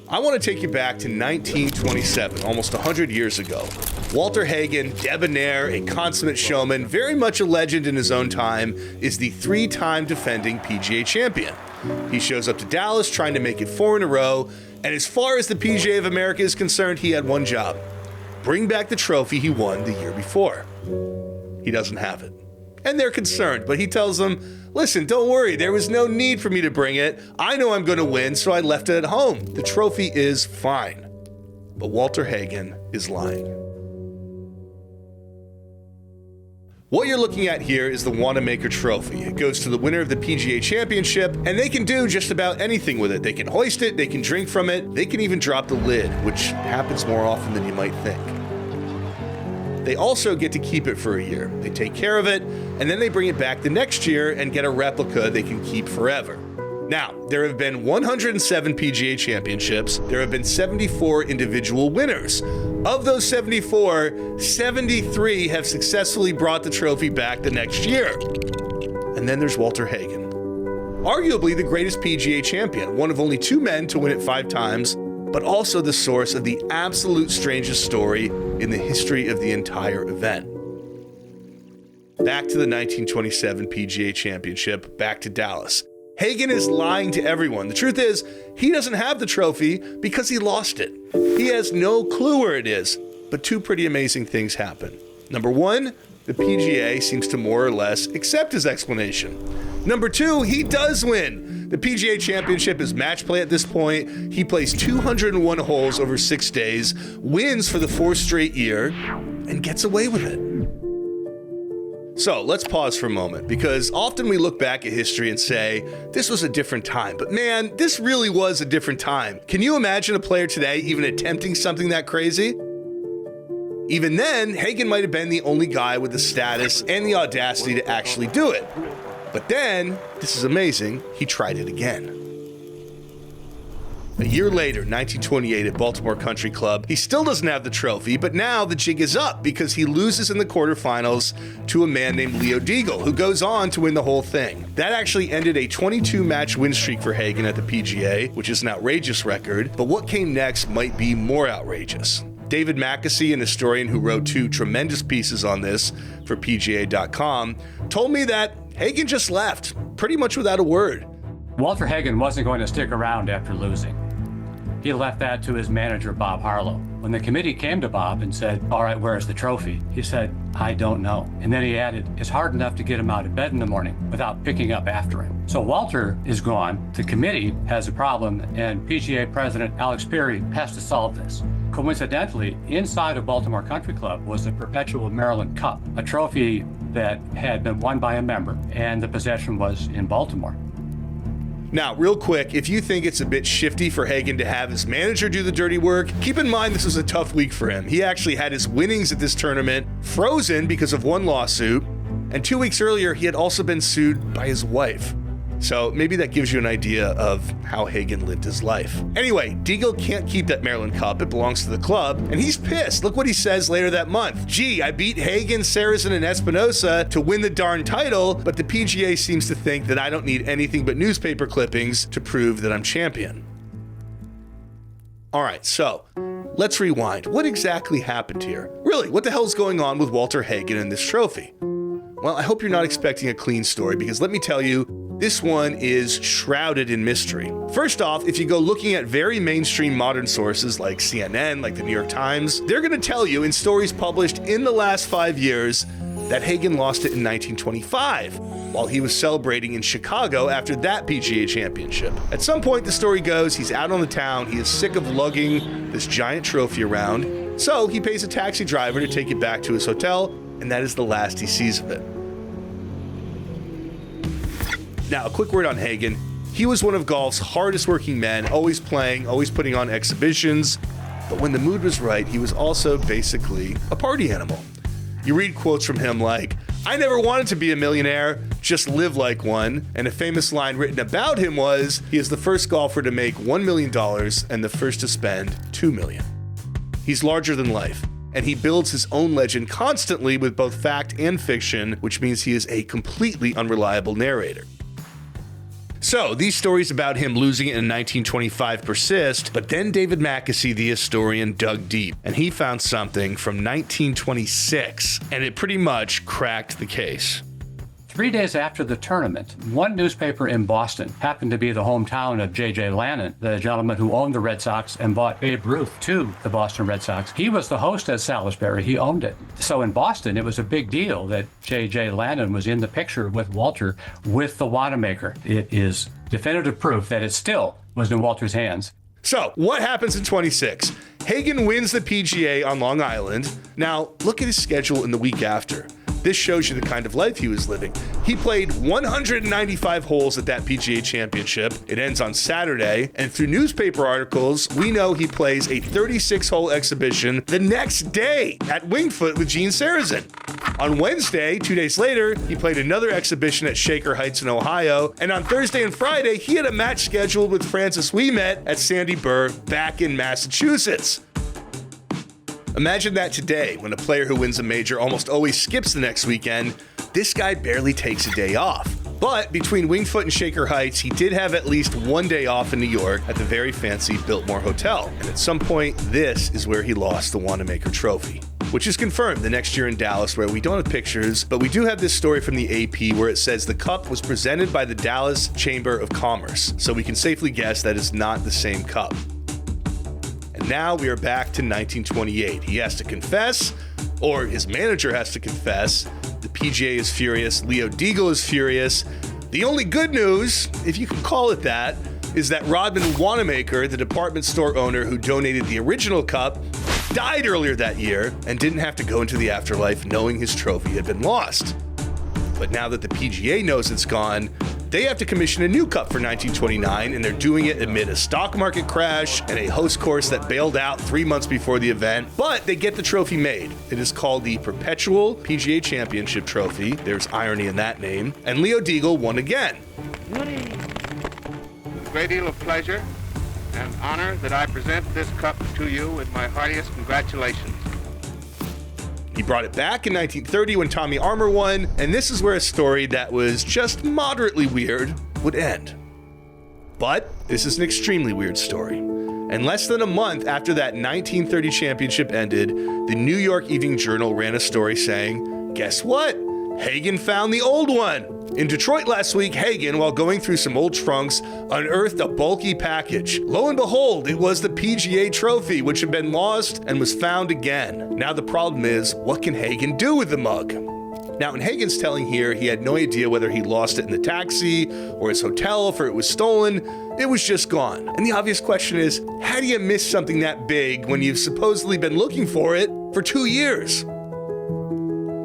I want to take you back to 1927, almost 100 years ago. Walter Hagen, debonair, a consummate showman, very much a legend in his own time, is the 3-time defending PGA champion. He shows up to Dallas trying to make it 4 in a row, and as far as the PGA of America is concerned, he had one job: bring back the trophy he won the year before. He doesn't have it. And they're concerned, but he tells them, listen, don't worry, there was no need for me to bring it. I know I'm going to win, so I left it at home. The trophy is fine. But Walter Hagen is lying. What you're looking at here is the Wanamaker Trophy. It goes to the winner of the PGA Championship, and they can do just about anything with it. They can hoist it, they can drink from it, they can even drop the lid, which happens more often than you might think. They also get to keep it for a year. They take care of it, and then they bring it back the next year and get a replica they can keep forever. Now, there have been 107 PGA Championships. There have been 74 individual winners. Of those 74, 73 have successfully brought the trophy back the next year. And then there's Walter Hagen, arguably the greatest PGA champion, one of only 2 men to win it 5 times, but also the source of the absolute strangest story in the history of the entire event. Back to the 1927 PGA Championship, back to Dallas. Hagen is lying to everyone. The truth is, he doesn't have the trophy because he lost it. He has no clue where it is, but 2 pretty amazing things happen. Number 1, the PGA seems to more or less accept his explanation. Number 2, he does win. The PGA Championship is match play at this point. He plays 201 holes over 6 days, wins for the 4th straight year, and gets away with it. So let's pause for a moment, because often we look back at history and say, this was a different time. But man, this really was a different time. Can you imagine a player today even attempting something that crazy? Even then, Hagen might have been the only guy with the status and the audacity to actually do it. But then, this is amazing, he tried it again. A year later, 1928 at Baltimore Country Club, he still doesn't have the trophy, but now the jig is up because he loses in the quarterfinals to a man named Leo Deagle, who goes on to win the whole thing. That actually ended a 22-match win streak for Hagen at the PGA, which is an outrageous record, but what came next might be more outrageous. David Mackesy, an historian who wrote 2 tremendous pieces on this for PGA.com, told me that Hagen just left, pretty much without a word. Walter Hagen wasn't going to stick around after losing. He left that to his manager, Bob Harlow. When the committee came to Bob and said, all right, where's the trophy? He said, I don't know. And then he added, it's hard enough to get him out of bed in the morning without picking up after him. So Walter is gone, the committee has a problem, and PGA President Alex Peary has to solve this. Coincidentally, inside of Baltimore Country Club was the Perpetual Maryland Cup, a trophy that had been won by a member, and the possession was in Baltimore. Now, real quick, if you think it's a bit shifty for Hagen to have his manager do the dirty work, keep in mind this was a tough week for him. He actually had his winnings at this tournament frozen because of one lawsuit, and 2 weeks earlier, he had also been sued by his wife. So maybe that gives you an idea of how Hagen lived his life. Anyway, Deagle can't keep that Maryland Cup. It belongs to the club, and he's pissed. Look what he says later that month. Gee, I beat Hagen, Saracen, and Espinosa to win the darn title, but the PGA seems to think that I don't need anything but newspaper clippings to prove that I'm champion. All right, so let's rewind. What exactly happened here? Really, what the hell's going on with Walter Hagen and this trophy? Well, I hope you're not expecting a clean story, because let me tell you, this one is shrouded in mystery. First off, if you go looking at very mainstream modern sources like CNN, like the New York Times, they're going to tell you in stories published in the last 5 years that Hagen lost it in 1925, while he was celebrating in Chicago after that PGA Championship. At some point, the story goes, he's out on the town, he is sick of lugging this giant trophy around, so he pays a taxi driver to take it back to his hotel, and that is the last he sees of it. Now, a quick word on Hagen. He was one of golf's hardest working men, always playing, always putting on exhibitions. But when the mood was right, he was also basically a party animal. You read quotes from him like, I never wanted to be a millionaire, just live like one. And a famous line written about him was, he is the first golfer to make $1 million and the first to spend $2 million. He's larger than life, and he builds his own legend constantly with both fact and fiction, which means he is a completely unreliable narrator. So these stories about him losing it in 1925 persist, but then David Mackesy, the historian, dug deep, and he found something from 1926, and it pretty much cracked the case. 3 days after the tournament, one newspaper in Boston happened to be the hometown of J.J. Lannon, the gentleman who owned the Red Sox and bought Babe Ruth to the Boston Red Sox. He was the host at Salisbury. He owned it. So in Boston, it was a big deal that J.J. Lannon was in the picture with Walter with the Wanamaker. It is definitive proof that it still was in Walter's hands. So, what happens in 26? Hagen wins the PGA on Long Island. Now, look at his schedule in the week after. This shows you the kind of life he was living. He played 195 holes at that PGA Championship. It ends on Saturday, and through newspaper articles, we know he plays a 36-hole exhibition the next day at Wingfoot with Gene Sarazen. On Wednesday, 2 days later, he played another exhibition at Shaker Heights in Ohio, and on Thursday and Friday, he had a match scheduled with Francis Ouimet at Sandy Burr back in Massachusetts. Imagine that today, when a player who wins a major almost always skips the next weekend. This guy barely takes a day off. But between Wingfoot and Shaker Heights, he did have at least one day off in New York at the very fancy Biltmore Hotel. And at some point, this is where he lost the Wanamaker Trophy, which is confirmed the next year in Dallas, where we don't have pictures, but we do have this story from the AP where it says the cup was presented by the Dallas Chamber of Commerce. So we can safely guess that is not the same cup. And now we are back to 1928. He has to confess, or his manager has to confess. The PGA is furious. Leo Deagle is furious. The only good news, if you can call it that, is that Rodman Wanamaker, the department store owner who donated the original cup, died earlier that year and didn't have to go into the afterlife knowing his trophy had been lost. But now that the PGA knows it's gone, they have to commission a new cup for 1929, and they're doing it amid a stock market crash and a host course that bailed out 3 months before the event. But they get the trophy made. It is called the Perpetual PGA Championship Trophy. There's irony in that name. And Leo Deagle won again. With a great deal of pleasure and honor that I present this cup to you with my heartiest congratulations. He brought it back in 1930 when Tommy Armour won, and this is where a story that was just moderately weird would end. But this is an extremely weird story. And less than a month after that 1930 championship ended, the New York Evening Journal ran a story saying, guess what? Hagen found the old one. In Detroit last week, Hagen, while going through some old trunks, unearthed a bulky package. Lo and behold, it was the PGA Trophy, which had been lost and was found again. Now the problem is, what can Hagen do with the mug? Now, in Hagen's telling here, he had no idea whether he lost it in the taxi or his hotel, or if it was stolen. It was just gone. And the obvious question is, how do you miss something that big when you've supposedly been looking for it for 2 years?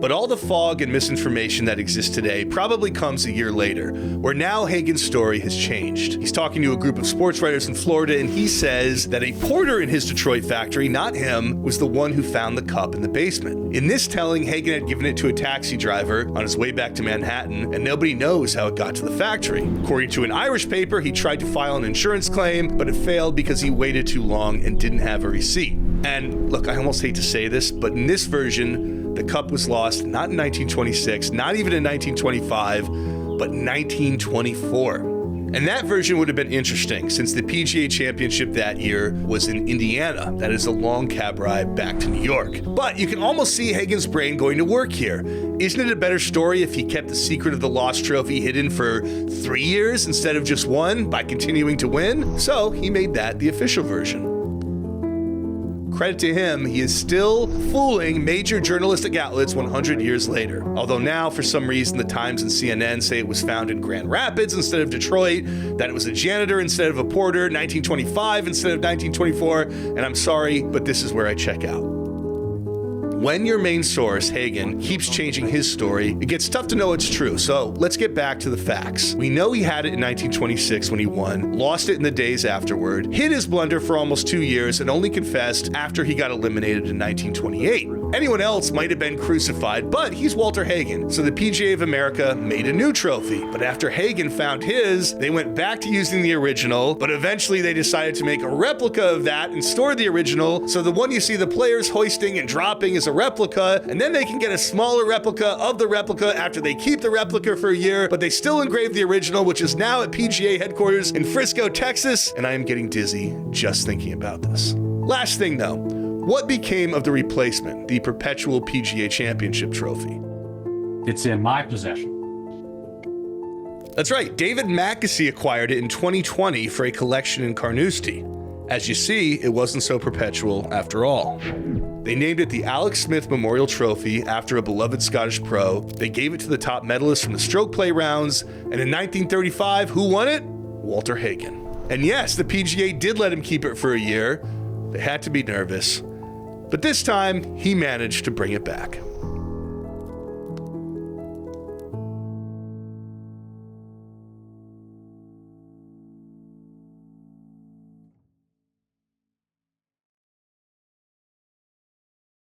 But all the fog and misinformation that exists today probably comes a year later, where now Hagen's story has changed. He's talking to a group of sports writers in Florida, and he says that a porter in his Detroit factory, not him, was the one who found the cup in the basement. In this telling, Hagen had given it to a taxi driver on his way back to Manhattan, and nobody knows how it got to the factory. According to an Irish paper, he tried to file an insurance claim, but it failed because he waited too long and didn't have a receipt. And look, I almost hate to say this, but in this version, the cup was lost not in 1926, not even in 1925, but 1924. And that version would have been interesting, since the PGA Championship that year was in Indiana. That is a long cab ride back to New York. But you can almost see Hagen's brain going to work here. Isn't it a better story if he kept the secret of the lost trophy hidden for 3 years instead of just one by continuing to win? So he made that the official version. Credit to him, he is still fooling major journalistic outlets 100 years later. Although now, for some reason, the Times and CNN say it was found in Grand Rapids instead of Detroit, that it was a janitor instead of a porter, 1925 instead of 1924, and I'm sorry, but this is where I check out. When your main source, Hagen, keeps changing his story, it gets tough to know it's true. So let's get back to the facts. We know he had it in 1926 when he won, lost it in the days afterward, hid his blunder for almost 2 years, and only confessed after he got eliminated in 1928. Anyone else might have been crucified, but he's Walter Hagen, so the PGA of America made a new trophy. But after Hagen found his, they went back to using the original, but eventually they decided to make a replica of that and store the original, so the one you see the players hoisting and dropping is a replica, and then they can get a smaller replica of the replica after they keep the replica for a year, but they still engrave the original, which is now at PGA headquarters in Frisco, Texas, and I am getting dizzy just thinking about this. Last thing though, what became of the replacement, the perpetual PGA Championship trophy? It's in my possession. That's right, David Mackesy acquired it in 2020 for a collection in Carnoustie. As you see, it wasn't so perpetual after all. They named it the Alex Smith Memorial Trophy after a beloved Scottish pro. They gave it to the top medalist from the stroke play rounds, and in 1935, who won it? Walter Hagen. And yes, the PGA did let him keep it for a year. They had to be nervous. But this time, he managed to bring it back.